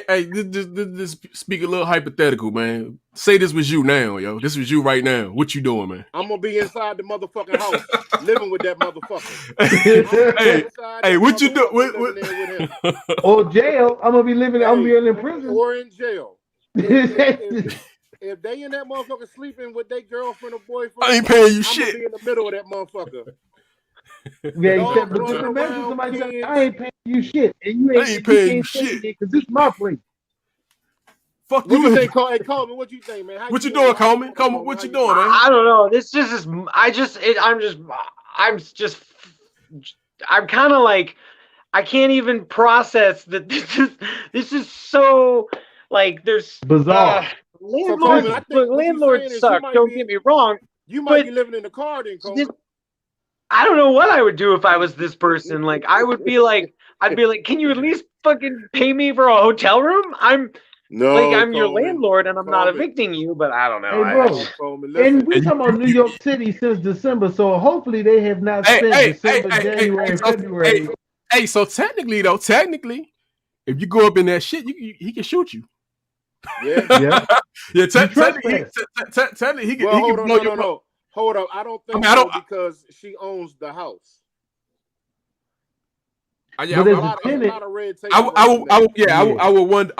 Hey, this speak a little hypothetical, man. Say this was you now, yo. This was you right now. What you doing, man? I'm gonna be inside the motherfucking house, living with that motherfucker. hey, what you do? Or jail? I'm gonna be living. I'm gonna be in prison or in jail. If they in that motherfucker sleeping with their girlfriend or boyfriend, I ain't paying you shit. I'm be in the middle of that motherfucker. Yeah, but imagine somebody saying, "I ain't paying you shit," and you ain't paying you shit because this is my place. Fuck you. What you think, Coleman? What you think, man? What you doing, Coleman? Coleman, what you doing, man? I don't know. This just is. I'm kind of like, I can't even process that. This is so like there's bizarre. Landlords suck. Don't get me wrong. You might be living in the car, then, Coleman. I don't know what I would do if I was this person. Like, I'd be like, can you at least fucking pay me for a hotel room? I'm your landlord and I'm not evicting you, but I don't know. Hey, bro. And we talking about New York City since December, so hopefully they have not spent December, January, and February. Hey, so technically, if you go up in that shit, he can shoot you. Yeah. Yeah. Technically, he can blow your. No. Hold up. I don't think because she owns the house. But there's a tenant. I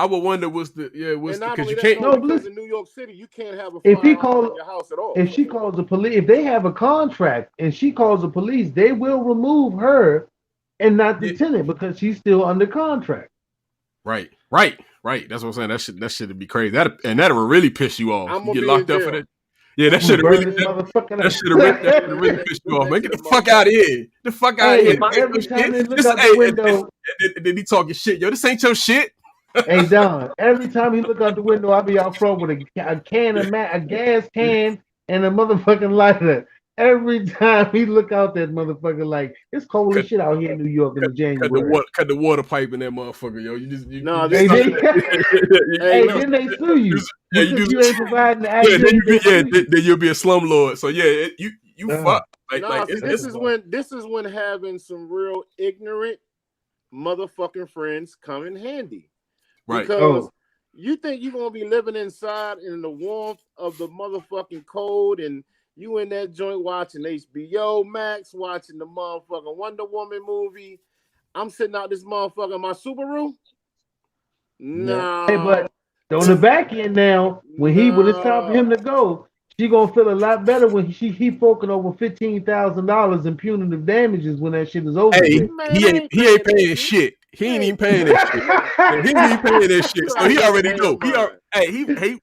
would wonder what's the because you can't. No, because in New York City you can't have a firearm in your house at all. If she calls the police, if they have a contract and she calls the police, they will remove her and not the tenant because she's still under contract. Right. That's what I'm saying. That should be crazy. That'll really piss you off. You get locked up for that. Yeah, that should have really pissed you off. Man, get the fuck out of here. The fuck out of here. Every time they look out the window, then he talking shit. Yo, this ain't your shit. Hey Don, every time he look out the window, I'll be out front with a gas can, and a motherfucking lighter. Every time he look out that motherfucker, like it's cold as shit out here in New York in January. Cut the water pipe in that motherfucker, yo. Then they sue you. You ain't providing the then you'll be a slumlord. So yeah, you fuck. This is when having some real ignorant motherfucking friends come in handy. Right. Because you think you're gonna be living inside in the warmth of the motherfucking cold and you in that joint watching HBO Max, watching the motherfucking Wonder Woman movie. I'm sitting out this motherfucker in my Subaru. No. Hey, but on the back end now, when it's time for him to go, she gonna feel a lot better when he forking over $15,000 in punitive damages when that shit is over. Hey, he ain't paying shit. He ain't even paying that shit. He ain't even paying that shit. So he already know.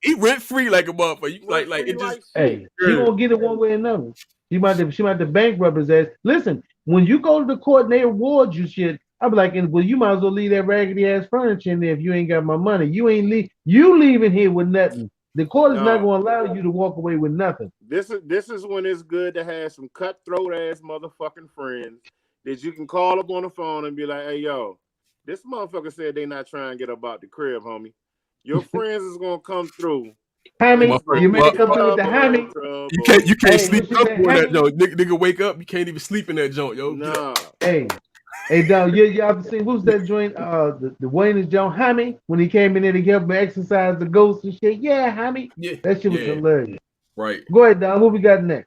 He rent free like a motherfucker. Like it just. Hey, she gonna get it one way or another. She might have to bankrupt his ass. Listen, when you go to the court and they award you shit, I'll be like, well, you might as well leave that raggedy ass furniture in there if you ain't got my money. You leaving here with nothing. The court is not gonna allow you to walk away with nothing. This is when it's good to have some cutthroat ass motherfucking friends that you can call up on the phone and be like, hey yo. This motherfucker said they not trying to get up out the crib, homie. Your friends is gonna come through. Hammy, you make come through with the hammy. You can't sleep comfortable in that joint. Nigga wake up, you can't even sleep in that joint, yo. Nah. Hey, Dog, you ever seen what was that joint? The Wayne and John Hammy when he came in there to help me exercise the ghost and shit. Yeah, Hammy. Yeah, that shit was hilarious. Right. Go ahead, Don. What we got next?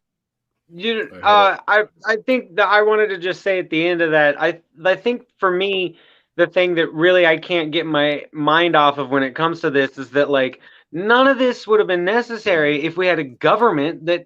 I think that I wanted to just say at the end of that, I think for me, the thing that really I can't get my mind off of when it comes to this is that like none of this would have been necessary if we had a government that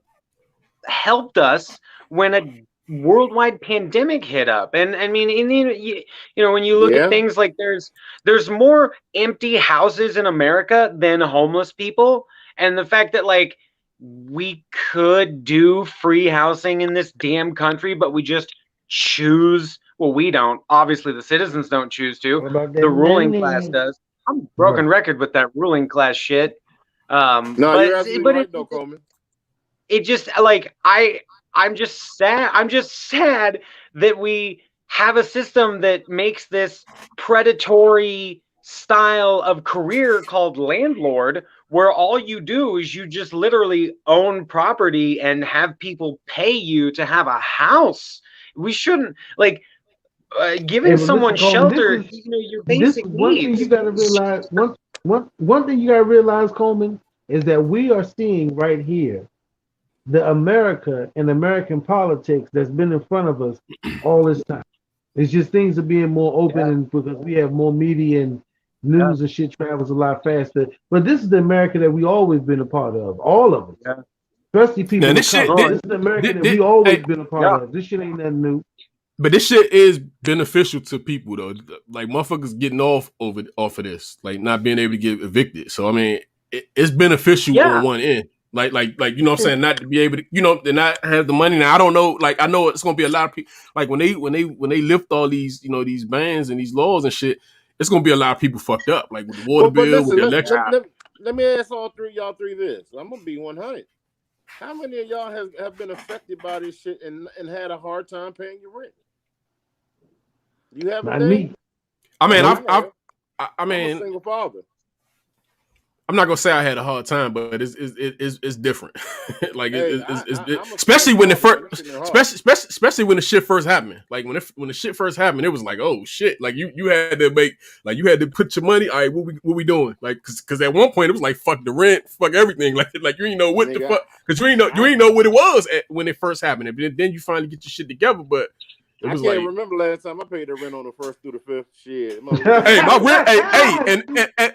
helped us when a worldwide pandemic hit up. And I mean, you know, when you look at things like there's more empty houses in America than homeless people, and the fact that like we could do free housing in this damn country, but we just choose. Well, we don't. Obviously, the citizens don't choose to. The ruling class does. I'm a broken record with that ruling class shit. No, you're absolutely right, though, Coleman. It just like I'm just sad. I'm just sad that we have a system that makes this predatory style of career called landlord, where all you do is you just literally own property and have people pay you to have a house. We shouldn't like giving someone shelter. You know, your basic needs. One thing you got to realize. One thing you got to realize, Coleman, is that we are seeing right here the America and American politics that's been in front of us all this time. It's just things are being more open and because we have more media and news and shit travels a lot faster. But this is the America that we always been a part of, all of us. Especially people. This is the America that we always been a part of. This shit ain't nothing new. But this shit is beneficial to people though. Like motherfuckers getting off of this, like not being able to get evicted. So I mean, it's beneficial on one end. Like you know what I'm saying, not to be able to, you know, to not have the money. Now I don't know, like I know it's gonna be a lot of people like when they lift all these, you know, these bans and these laws and shit, it's gonna be a lot of people fucked up, like with the water bill, listen, with the election. Let me ask y'all three this. I'm gonna be 100. How many of y'all have been affected by this shit and had a hard time paying your rent? You haven't? Not me. I mean, I'm a single father. I'm not gonna say I had a hard time, but it's different. Like it's especially when especially when the shit first happened. Like when the shit first happened, it was like, oh shit! Like you had to put your money. All right, what we doing? Like because at one point it was like fuck the rent, fuck everything. Like you ain't know what the fuck because you ain't know what it was when it first happened. And then you finally get your shit together, but. I can't remember last time I paid the rent on the 1st through the 5th. Shit. Hey, my rent.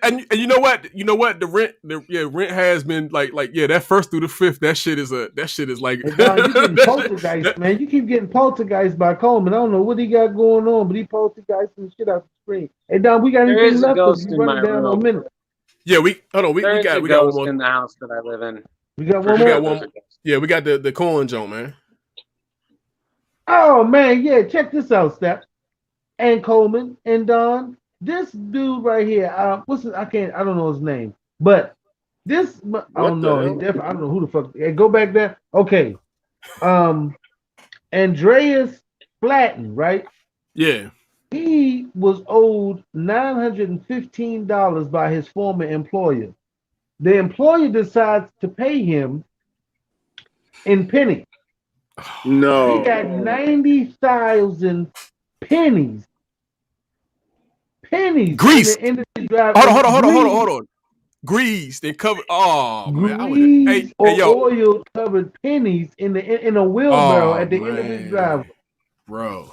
And you know what? The rent has been like that 1st through the 5th. That shit is like. Hey, dog, you getting poltergeist, man. You keep getting poltergeist by Coleman. I don't know what he got going on, but he poltergeist and shit out the screen. Hey, Don, we got anything left? Ghost in my room. A minute. Yeah, we got one more in the house that I live in. We got one more. Yeah, we got the corn joint, man. Oh man, yeah, check this out, Steph and Coleman and Don. This dude right here, I don't know his name, but this I don't know. I don't know who the fuck. Hey, go back there. Okay, Andreas Flatten, right? Yeah. He was owed $915 by his former employer. The employer decides to pay him in pennies. No. He got 90,000 pennies. Grease. Hold on. Greased and covered. Oh man. Hey, oil covered pennies in a wheelbarrow at the end of his driveway. Bro.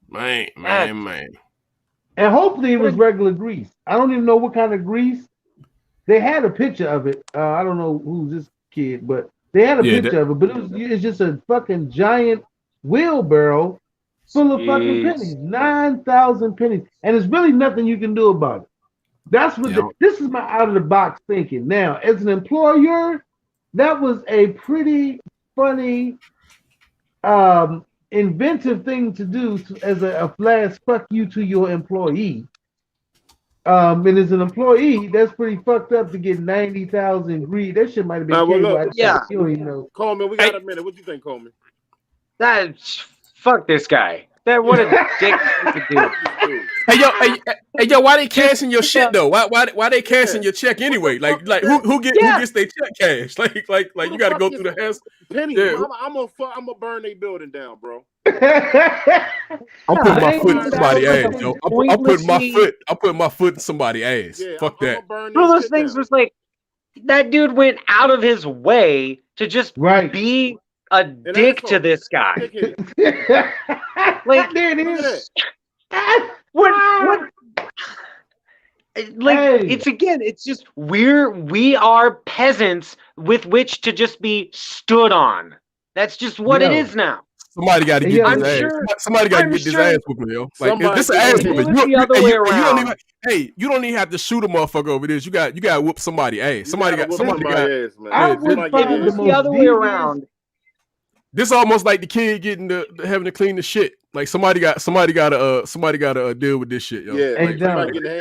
Man. And hopefully it was regular grease. I don't even know what kind of grease. They had a picture of it. I don't know who's this kid, but they had a picture of it, but it's just a fucking giant wheelbarrow full of fucking pennies. 9,000 pennies. And there's really nothing you can do about it. That's what this is my out of the box thinking. Now, as an employer, that was a pretty funny, inventive thing to do as a flash fuck you to your employee. And as an employee, that's pretty fucked up to get 90,000 greed. That shit might have been Coleman, we got a minute. What do you think, Coleman? Fuck this guy. what a dick to do. Hey yo, why they cashing your shit though? Why they cashing your check anyway? Like who gets their check cash? Like you got to go through the house. Penny, Yeah. I'm gonna burn their building down, bro. I'm putting my foot in somebody's ass, yo. I'm putting my foot in somebody's ass. Yeah, Fuck that. One of those things was like, that dude went out of his way to just be a dick to this guy. Like, there it is. What? Like, it's just we are peasants with which to just be stood on. That's just what it is now. Somebody got to get his ass. Somebody got to get his ass whooping, yo. Like this an ass whooping. You don't even have to shoot a motherfucker over this. You got to whoop somebody's ass. Somebody got. I would find the other way around. This almost like the kid having to clean the shit. Like somebody got to deal with this shit, yo. Yeah,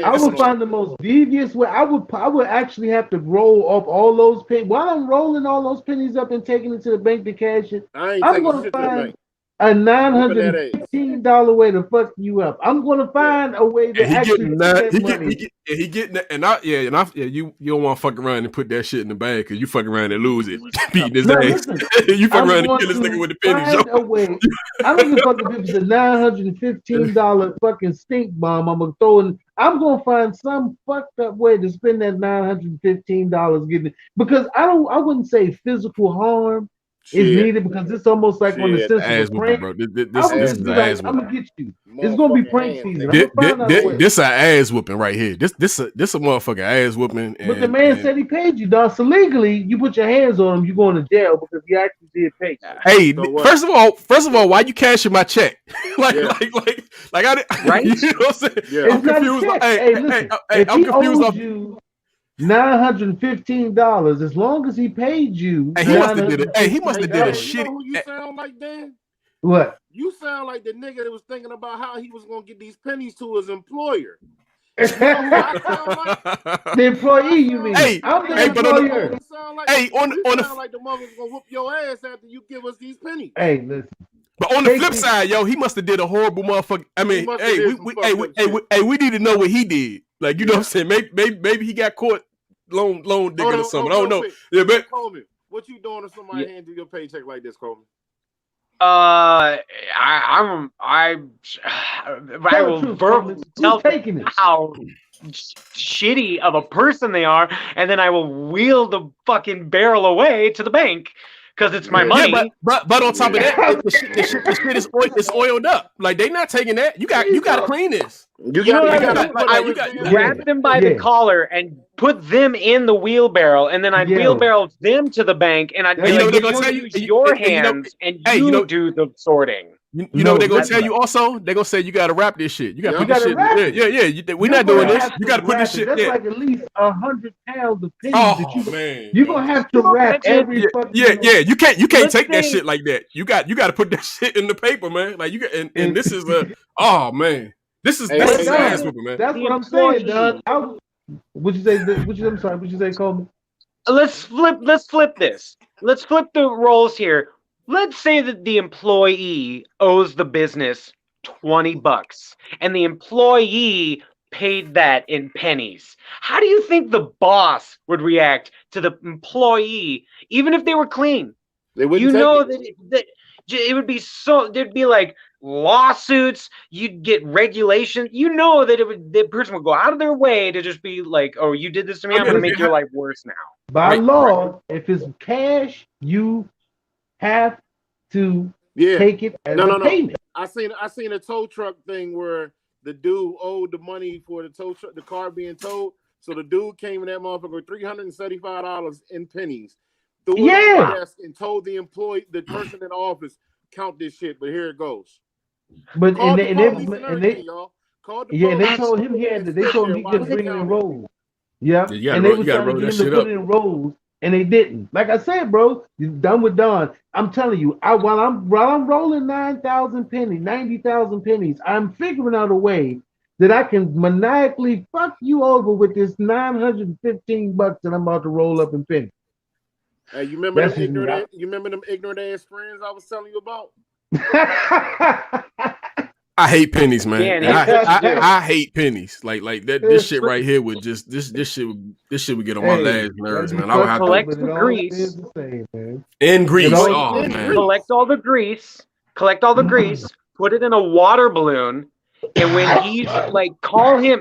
I would find the most devious way. I would actually have to roll up all those pennies. While I'm rolling all those pennies up and taking it to the bank to cash it, I'm going to find a $915 way to fuck you up. I'm going to find a way to actually you don't want to fuck around and put that shit in the bag because you fuck around and lose it, beating his ass. You fuck around and kill this nigga with the pennies. A way. I don't give a fuck if it's a $915 fucking stink bomb I'm gonna throw in. I'm gonna find some fucked up way to spend that $915 getting it, because I wouldn't say physical harm is needed, because it's almost like on the sense of prank. Bro. This is an ass I'm gonna get you. It's gonna be prank season. This an ass whooping right here. This a motherfucking ass whooping. But the man said he paid you, dog. So legally, you put your hands on him, you going to jail because he actually did pay you. Hey, first of all, why you cashing my check? like I didn't. Right? You know what I'm saying? Yeah. I'm confused. I'm confused. $915. As long as he paid you, he must have did it. He must have did a shit. You know who you sound like, Dan? What? You sound like the nigga that was thinking about how he was gonna get these pennies to his employer. The employee, you mean? I'm the employer. On the like the mother's gonna whoop your ass after you give us these pennies. Hey, listen. But on the flip side, yo, he must have did a horrible motherfucker. I mean, we need to know what he did. Like, you know what I'm saying? Maybe he got caught loan digging or something. I don't know. Yeah, but Coleman, what you doing if somebody hands you your paycheck like this, Coleman? I will verbally tell them how shitty of a person they are, and then I will wheel the fucking barrel away to the bank because it's my money. Yeah, but on top of that, the shit is oiled up. Like, they not taking that. You got to clean this. I would grab them by the collar and put them in the wheelbarrow, and then I'd wheelbarrow them to the bank, and I'd be like, use your hands, and you do the sorting. You know what they're gonna tell you also? They're gonna say you gotta wrap this shit. You gotta put this shit. Yeah. We're not doing this. You gotta put this shit. That's like at least 100 pounds of pennies that man. You're gonna have to wrap every fucking. Yeah. You can't take that shit like that. You got to put that shit in the paper, man. Like, you got, and this is man. This is ass whooping, man. That's what I'm saying, Doug. Would you say? I'm sorry. Would you say, Coleman? Let's flip this. Let's flip the roles here. Let's say that the employee owes the business $20 and the employee paid that in pennies. How do you think the boss would react to the employee, even if they were clean? They wouldn't. You know that it would be so. There'd be like lawsuits. You'd get regulation. You know that the person would go out of their way to just be like, "Oh, you did this to me. I'm going to make your life worse now." By law, if it's cash, you have to take it as a payment. I seen a tow truck thing where the dude owed the money for the tow truck, the car being towed. So the dude came in that motherfucker with $375 in pennies. Threw it on the desk and told the employee, the person in the office, count this shit. But here it goes. But and they told him he could just bring it in rolls. Yeah, and they were trying to get him to put it in rolls. And they didn't. Like I said, bro, you're done with Don. I'm telling you, while I'm rolling 90,000 pennies, I'm figuring out a way that I can maniacally fuck you over with this $915 that I'm about to roll up in pennies. Hey, you remember them ignorant ass friends I was telling you about? I hate pennies, man. Yeah, and I hate pennies. Like that. This shit right here would just this shit would get on my last nerves, man. I would have collect to the grease. The same, man. in grease. Collect, Oh man. collect all the grease, put it in a water balloon, and when he's like,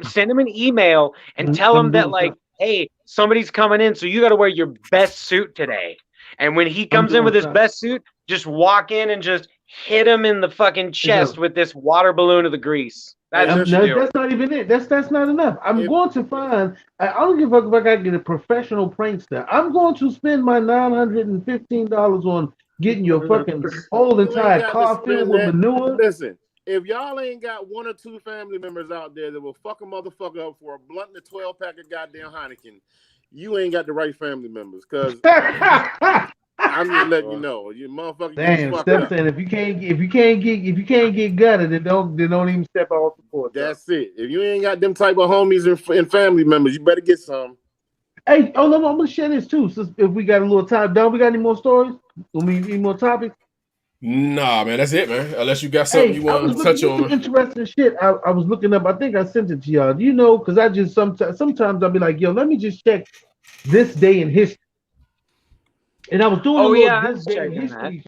send him an email and tell him that like, hey, somebody's coming in, so you got to wear your best suit today. And when he comes in with his best suit, just walk in and just hit him in the fucking chest with this water balloon of the grease. That's not even it. That's not enough. I'm going to find. I don't give a fuck if I gotta get a professional prankster. I'm going to spend my $915 on getting your fucking whole entire car filled with manure. Listen, if y'all ain't got one or two family members out there that will fuck a motherfucker up for a blunt and a 12-pack of goddamn Heineken, you ain't got the right family members. Cause I'm just letting you know, you motherfucker. Damn, Steph saying if you can't get gutted, then don't even step off the porch. That's it. If you ain't got them type of homies and family members, you better get some. Hey, I'm gonna share this too. So if we got a little time, Don, we got any more stories? Any more topics? Nah, man, that's it, man. Unless you got something you want to touch on. Interesting shit. I was looking up. I think I sent it to y'all. Do you know? Because I just sometimes I'll be like, yo, let me just check this day in history. And I was doing this day in history.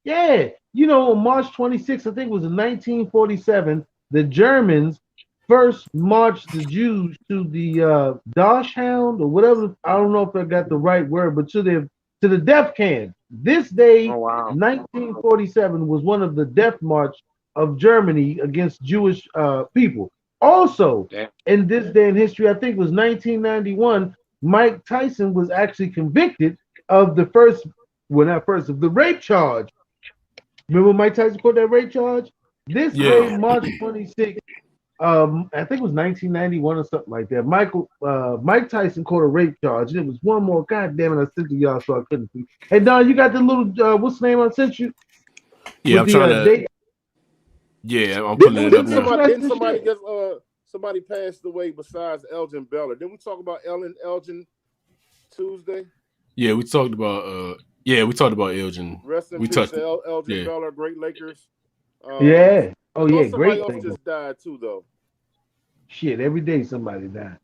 Yeah, on March 26th, I think it was in 1947, the Germans first marched the Jews to the Dachshund or whatever. I don't know if I got the right word, but to the death camp. This day, 1947, was one of the death march of Germany against Jewish people. Also, in this day in history, I think it was 1991, Mike Tyson was actually convicted of the of the rape charge. Remember Mike Tyson caught that rape charge? This day, March 26th, I think it was 1991 or something like that. Mike Tyson caught a rape charge, and it was one more. God damn it, I sent to y'all so I couldn't see. Hey, Don, you got the little what's the name I sent you? Yeah, I'm trying to. Yeah, I'm putting it up now. Didn't somebody passed away besides Elgin Baylor? Didn't we talk about Elgin Tuesday? Yeah, we talked about Elgin. Rest in peace to Elgin Baylor, great Lakers. Yeah. Oh yeah, somebody great. Else just died too, though. Shit, every day somebody died.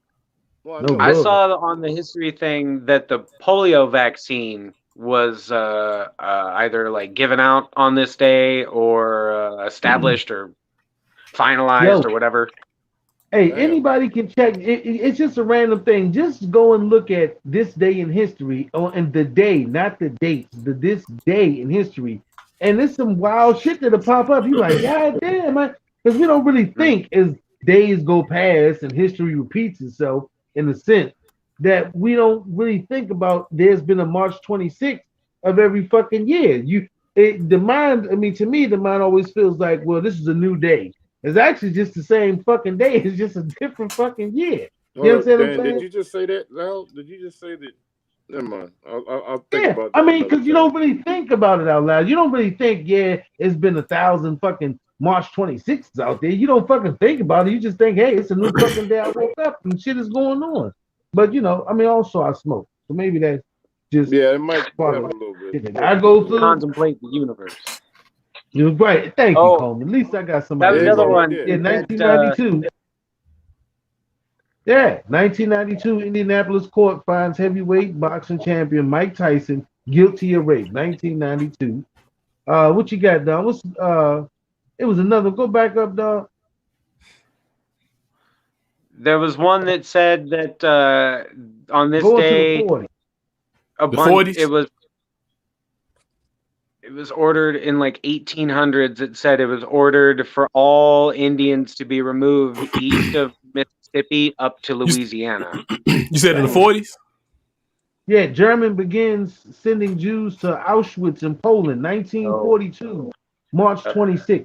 Well, I saw on the history thing that the polio vaccine was either like given out on this day or established or finalized or whatever. Hey, anybody can check. It's just a random thing. Just go and look at this day in history, and the day, not the dates. This day in history, and there's some wild shit that'll pop up. You're like, God damn, man, because we don't really think as days go past and history repeats itself in the sense that we don't really think about. There's been a March 26th of every fucking year. To me, the mind always feels like, well, this is a new day. It's actually just the same fucking day. It's just a different fucking year. You know what I'm saying? Did you just say that? Al? Did you just say that? Never mind. I'll think about that. I mean, because you don't really think about it out loud. You don't really think, it's been 1,000 fucking March 26th out there. You don't fucking think about it. You just think, hey, it's a new fucking day. I woke up and shit is going on. But, also I smoke. So maybe that's just... Yeah, it might part of a little bit. I go through... Contemplate the universe. You're right. Thank you, Coleman. At least I got somebody. That was another one. Yeah, 1992. 1992, Indianapolis court finds heavyweight boxing champion Mike Tyson guilty of rape. 1992. What you got, Don? It was another. Go back up, Don. There was one that said that on this day, it was ordered in like 1800s. It said it was ordered for all Indians to be removed east of Mississippi up to Louisiana. You said in the 40s? Yeah, German begins sending Jews to Auschwitz in Poland, 1942, March 26th.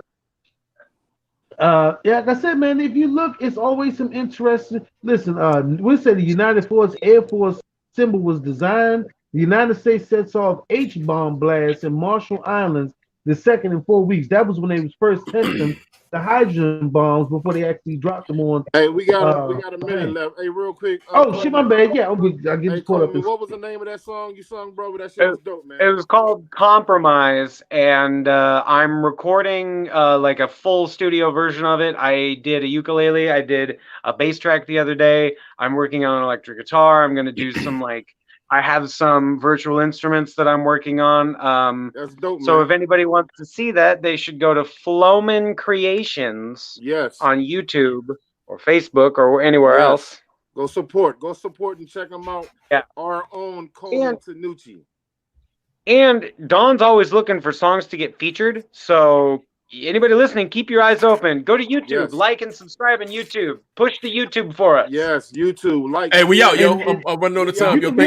Like I said, man, if you look, it's always some interesting. Listen, we said the United States Air Force symbol was designed. The United States sets off H-bomb blasts in Marshall Islands the second in 4 weeks. That was when they was first testing the hydrogen bombs before they actually dropped them on. Hey, we got a minute left. Hey, real quick. Shit, my bad. Yeah, I get caught up. What was the name of that song you sung, bro? That shit was dope, man. It was called Compromise, and I'm recording like a full studio version of it. I did a ukulele. I did a bass track the other day. I'm working on an electric guitar. I'm gonna do some I have some virtual instruments that I'm working on. That's dope, so man. if anybody wants to see that, they should go to Floman Creations on YouTube or Facebook or anywhere else. Go support and check them out. Yeah. Our own Coleman Tanucci. And Don's always looking for songs to get featured. So anybody listening, keep your eyes open. Go to YouTube, like and subscribe on YouTube. Push the YouTube for us. Yes, YouTube. Like. Hey, we out, yo. I'm running on the time. Yo, thank